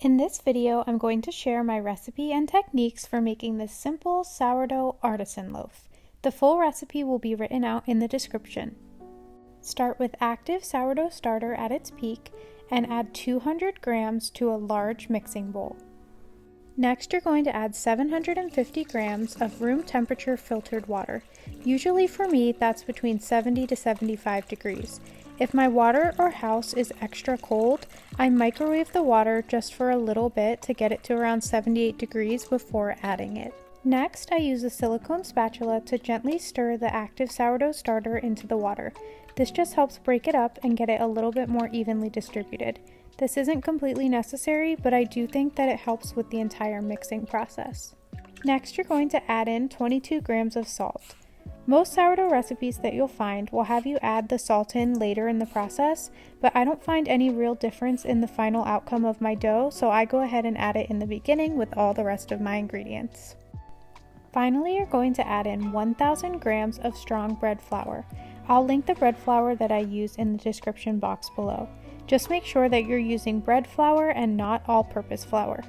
In this video, I'm going to share my recipe and techniques for making this simple sourdough artisan loaf. The full recipe will be written out in the description. Start with active sourdough starter at its peak and add 200 grams to a large mixing bowl. Next, you're going to add 750 grams of room temperature filtered water. Usually for me, that's between 70 to 75 degrees. If my water or house is extra cold, I microwave the water just for a little bit to get it to around 78 degrees before adding it. Next, I use a silicone spatula to gently stir the active sourdough starter into the water. This just helps break it up and get it a little bit more evenly distributed. This isn't completely necessary, but I do think that it helps with the entire mixing process. Next, you're going to add in 22 grams of salt. Most sourdough recipes that you'll find will have you add the salt in later in the process, but I don't find any real difference in the final outcome of my dough, so I go ahead and add it in the beginning with all the rest of my ingredients. Finally, you're going to add in 1,000 grams of strong bread flour. I'll link the bread flour that I use in the description box below. Just make sure that you're using bread flour and not all-purpose flour.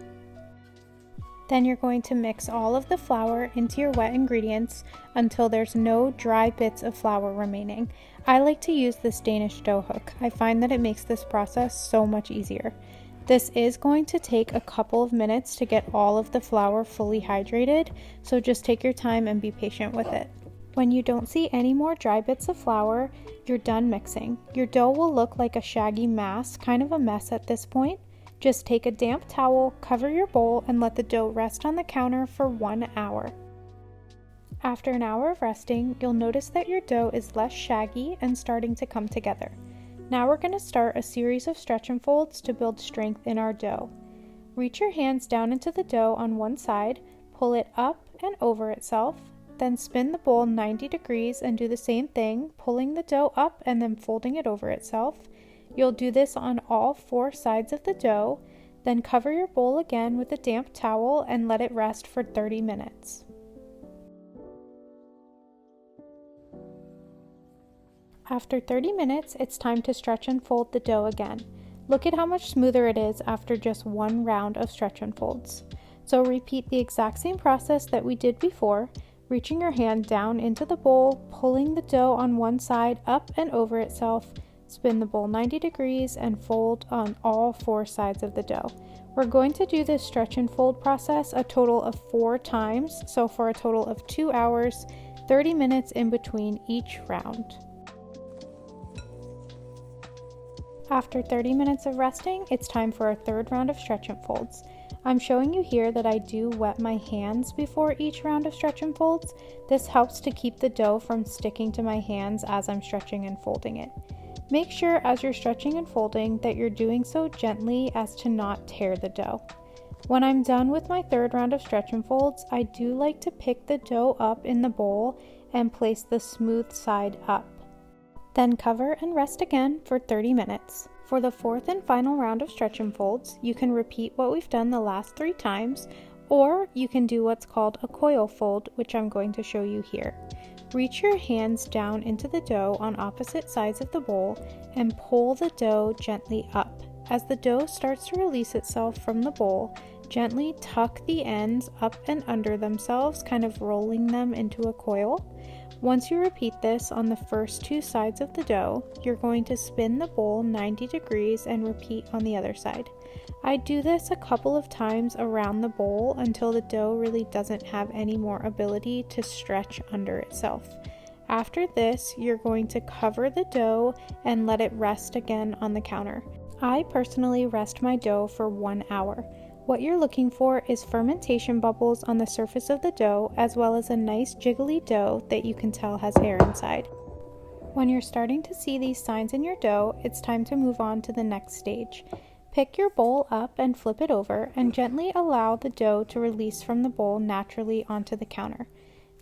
Then you're going to mix all of the flour into your wet ingredients until there's no dry bits of flour remaining. I like to use this Danish dough hook. I find that it makes this process so much easier. This is going to take a couple of minutes to get all of the flour fully hydrated, so just take your time and be patient with it. When you don't see any more dry bits of flour, you're done mixing. Your dough will look like a shaggy mass, kind of a mess at this point. Just take a damp towel, cover your bowl, and let the dough rest on the counter for 1 hour. After an hour of resting, you'll notice that your dough is less shaggy and starting to come together. Now we're going to start a series of stretch and folds to build strength in our dough. Reach your hands down into the dough on one side, pull it up and over itself, then spin the bowl 90 degrees and do the same thing, pulling the dough up and then folding it over itself. You'll do this on all 4 sides of the dough, then cover your bowl again with a damp towel and let it rest for 30 minutes. After 30 minutes, it's time to stretch and fold the dough again. Look at how much smoother it is after just 1 round of stretch and folds. So repeat the exact same process that we did before, reaching your hand down into the bowl, pulling the dough on one side up and over itself, spin the bowl 90 degrees and fold on all 4 sides of the dough. We're going to do this stretch and fold process a total of 4 times, so for a total of 2 hours, 30 minutes in between each round. After 30 minutes of resting, it's time for a 3rd round of stretch and folds. I'm showing you here that I do wet my hands before each round of stretch and folds. This helps to keep the dough from sticking to my hands as I'm stretching and folding it. Make sure as you're stretching and folding that you're doing so gently as to not tear the dough. When I'm done with my 3rd round of stretch and folds, I do like to pick the dough up in the bowl and place the smooth side up. Then cover and rest again for 30 minutes. For the 4th and final round of stretch and folds, you can repeat what we've done the last 3 times, or you can do what's called a coil fold, which I'm going to show you here. Reach your hands down into the dough on opposite sides of the bowl and pull the dough gently up. As the dough starts to release itself from the bowl, gently tuck the ends up and under themselves, kind of rolling them into a coil. Once you repeat this on the first 2 sides of the dough, you're going to spin the bowl 90 degrees and repeat on the other side. I do this a couple of times around the bowl until the dough really doesn't have any more ability to stretch under itself. After this, you're going to cover the dough and let it rest again on the counter. I personally rest my dough for 1 hour. What you're looking for is fermentation bubbles on the surface of the dough, as well as a nice jiggly dough that you can tell has air inside. When you're starting to see these signs in your dough, it's time to move on to the next stage. Pick your bowl up and flip it over and gently allow the dough to release from the bowl naturally onto the counter.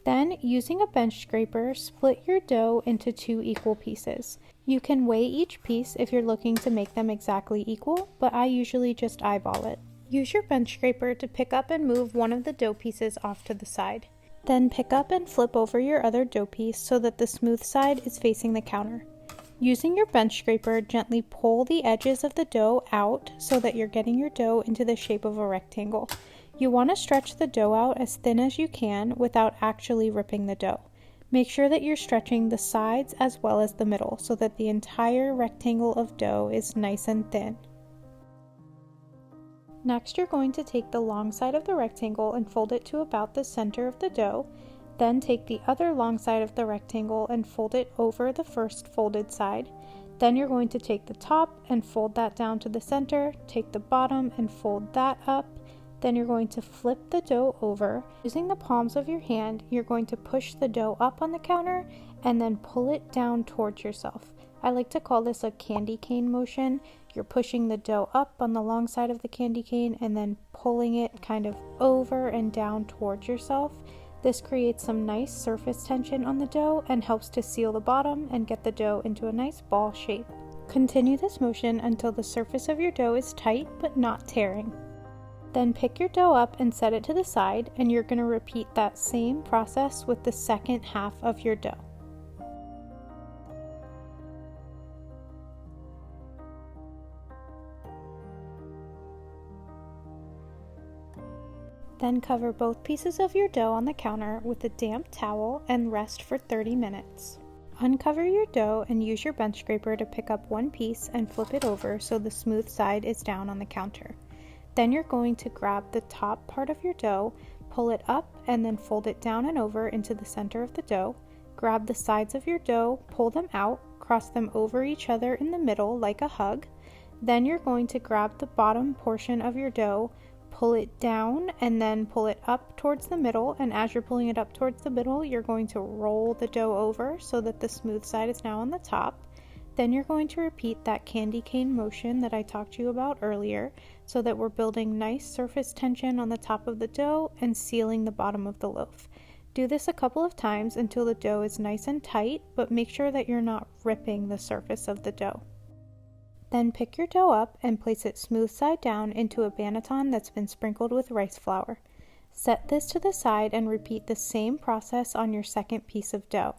Then, using a bench scraper, split your dough into 2 equal pieces. You can weigh each piece if you're looking to make them exactly equal, but I usually just eyeball it. Use your bench scraper to pick up and move one of the dough pieces off to the side. Then pick up and flip over your other dough piece so that the smooth side is facing the counter. Using your bench scraper, gently pull the edges of the dough out so that you're getting your dough into the shape of a rectangle. You want to stretch the dough out as thin as you can without actually ripping the dough. Make sure that you're stretching the sides as well as the middle so that the entire rectangle of dough is nice and thin. Next, you're going to take the long side of the rectangle and fold it to about the center of the dough. Then take the other long side of the rectangle and fold it over the first folded side. Then you're going to take the top and fold that down to the center, take the bottom and fold that up. Then you're going to flip the dough over. Using the palms of your hand, you're going to push the dough up on the counter and then pull it down towards yourself. I like to call this a candy cane motion. You're pushing the dough up on the long side of the candy cane and then pulling it kind of over and down towards yourself. This creates some nice surface tension on the dough and helps to seal the bottom and get the dough into a nice ball shape. Continue this motion until the surface of your dough is tight but not tearing. Then pick your dough up and set it to the side, and you're going to repeat that same process with the second half of your dough. Then cover both pieces of your dough on the counter with a damp towel and rest for 30 minutes. Uncover your dough and use your bench scraper to pick up one piece and flip it over so the smooth side is down on the counter. Then you're going to grab the top part of your dough, pull it up, and then fold it down and over into the center of the dough. Grab the sides of your dough, pull them out, cross them over each other in the middle like a hug. Then you're going to grab the bottom portion of your dough, pull it down, and then pull it up towards the middle. And as you're pulling it up towards the middle, you're going to roll the dough over so that the smooth side is now on the top. Then you're going to repeat that candy cane motion that I talked to you about earlier so that we're building nice surface tension on the top of the dough and sealing the bottom of the loaf. Do this a couple of times until the dough is nice and tight, but make sure that you're not ripping the surface of the dough. Then pick your dough up and place it smooth side down into a banneton that's been sprinkled with rice flour. Set this to the side and repeat the same process on your second piece of dough.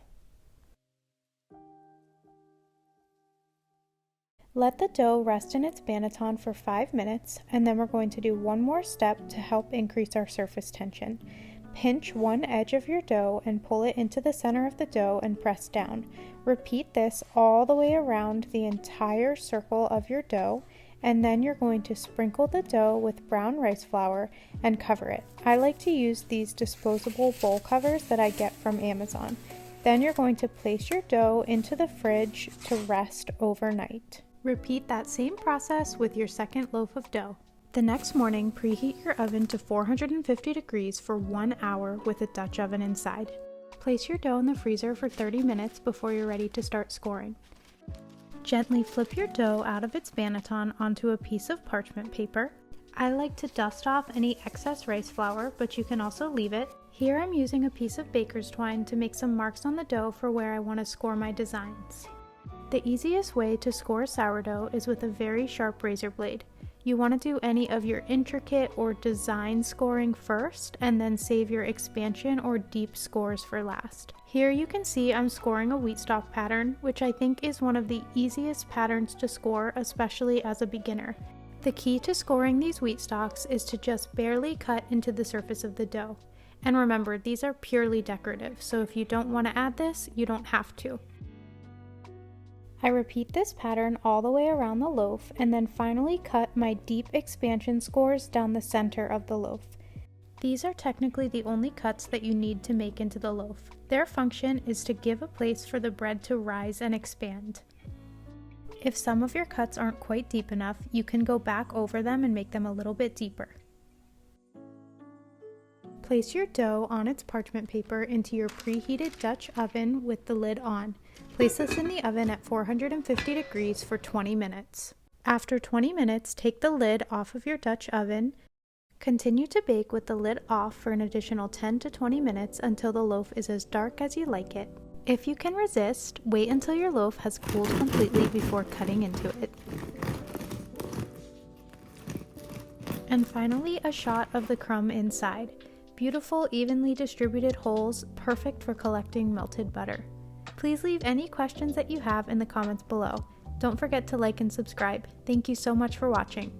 Let the dough rest in its banneton for 5 minutes, and then we're going to do one more step to help increase our surface tension. Pinch one edge of your dough and pull it into the center of the dough and press down. Repeat this all the way around the entire circle of your dough, and then you're going to sprinkle the dough with brown rice flour and cover it. I like to use these disposable bowl covers that I get from Amazon. Then you're going to place your dough into the fridge to rest overnight. Repeat that same process with your second loaf of dough. The next morning, preheat your oven to 450 degrees for 1 hour with a Dutch oven inside. Place your dough in the freezer for 30 minutes before you're ready to start scoring. Gently flip your dough out of its banneton onto a piece of parchment paper. I like to dust off any excess rice flour, but you can also leave it. Here I'm using a piece of baker's twine to make some marks on the dough for where I want to score my designs. The easiest way to score sourdough is with a very sharp razor blade. You want to do any of your intricate or design scoring first, and then save your expansion or deep scores for last. Here you can see I'm scoring a wheat stalk pattern, which I think is one of the easiest patterns to score, especially as a beginner. The key to scoring these wheat stalks is to just barely cut into the surface of the dough. And remember, these are purely decorative, so if you don't want to add this, you don't have to. I repeat this pattern all the way around the loaf and then finally cut my deep expansion scores down the center of the loaf. These are technically the only cuts that you need to make into the loaf. Their function is to give a place for the bread to rise and expand. If some of your cuts aren't quite deep enough, you can go back over them and make them a little bit deeper. Place your dough on its parchment paper into your preheated Dutch oven with the lid on. Place this in the oven at 450 degrees for 20 minutes. After 20 minutes, take the lid off of your Dutch oven. Continue to bake with the lid off for an additional 10 to 20 minutes until the loaf is as dark as you like it. If you can resist, wait until your loaf has cooled completely before cutting into it. And finally, a shot of the crumb inside. Beautiful, evenly distributed holes, perfect for collecting melted butter. Please leave any questions that you have in the comments below. Don't forget to like and subscribe. Thank you so much for watching.